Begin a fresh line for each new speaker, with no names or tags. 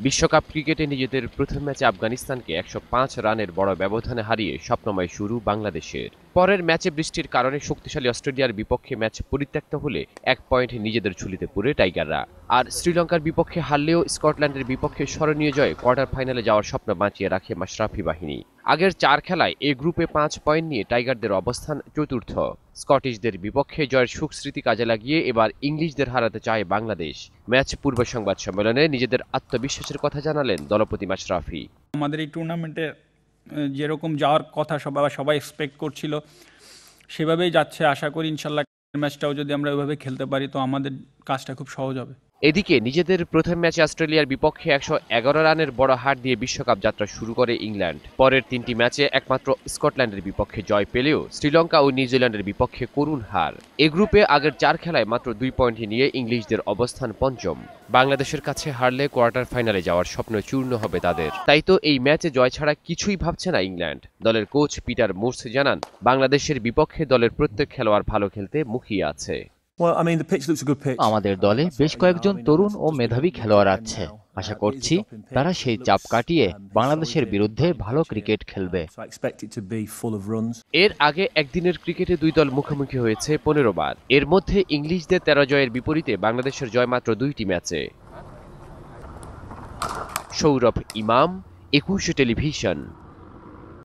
বিশ্বকাপ ক্রিকেটে নিজেদের প্রথম ম্যাচে আফগানিস্তানকে ১০৫ রানের বড় ব্যবধানে হারিয়ে স্বপ্নময় শুরু বাংলাদেশের। পরের ম্যাচে বৃষ্টির কারণে শক্তিশালী অস্ট্রেলিয়ার বিপক্ষে ম্যাচ পরিত্যক্ত হলে ১ পয়েন্ট নিজেদের ঝুলিতে পুরে টাইগাররা। আর শ্রীলঙ্কার বিপক্ষে হারলেও স্কটল্যান্ডের বিপক্ষে স্মরণীয় জয়ে কোয়ার্টার ফাইনালে যাওয়ার স্বপ্ন বাঁচিয়ে রাখে মাশরাফি বাহিনী। আগের ৪ খেলায় এ গ্রুপে ৫ পয়েন্ট নিয়ে টাইগারদের অবস্থান চতুর্থ। স্কটিশদের বিপক্ষে জয়ের সুখস্মৃতি কাজে লাগিয়ে এবার ইংলিশদের হারাতে চায় বাংলাদেশ। ম্যাচ পূর্ব সংবাদ সম্মেলনে নিজেদের আত্মবিশ্বাসের কথা জানালেন দলপতি মাশরাফি।
আমাদের এই টুর্নামেন্টে যেরকম যাওয়ার কথা সবাই এক্সপেক্ট করছিল সেভাবেই যাচ্ছে। আশা করি ইনশাল্লাহ ম্যাচটাও যদি আমরা ওইভাবে খেলতে পারি তো আমাদের কাজটা খুব সহজ হবে।
এদিকে নিজেদের প্রথম ম্যাচে অস্ট্রেলিয়ার বিপক্ষে ১১১ রানের বড় হার দিয়ে বিশ্বকাপ যাত্রা শুরু করে ইংল্যান্ড। পরের ৩টি ম্যাচে একমাত্র স্কটল্যান্ডের বিপক্ষে জয় পেলেও শ্রীলঙ্কা ও নিউজিল্যান্ডের বিপক্ষে করুণ হার। এ গ্রুপে আগের ৪ খেলায় মাত্র ২ পয়েন্ট নিয়ে ইংলিশদের অবস্থান পঞ্চম। বাংলাদেশের কাছে হারলে কোয়ার্টার ফাইনালে যাওয়ার স্বপ্ন চূর্ণ হবে তাদের। তাই তো এই ম্যাচে জয় ছাড়া কিছুই ভাবছে না ইংল্যান্ড। দলের কোচ পিটার মুরস জানান, বাংলাদেশের বিপক্ষে দলের প্রত্যেক খেলোয়াড় ভালো খেলতে মুখিয়ে আছে।
আমাদের দলে বেশ কয়েকজন তরুণ ও মেধাবী খেলোয়াড় আছে। আশা করছি তারা সেই চাপ কাটিয়ে বাংলাদেশের বিরুদ্ধে ভালো ক্রিকেট খেলবে।
এর আগে একদিনের ক্রিকেটে দুই দল মুখোমুখি হয়েছে ১৫ বার। এর মধ্যে ইংলিশদের ১৩ জয়ের বিপরীতে বাংলাদেশের জয় মাত্র ২টি ম্যাচে। সৌরভ ইমাম, ২১ টেলিভিশন।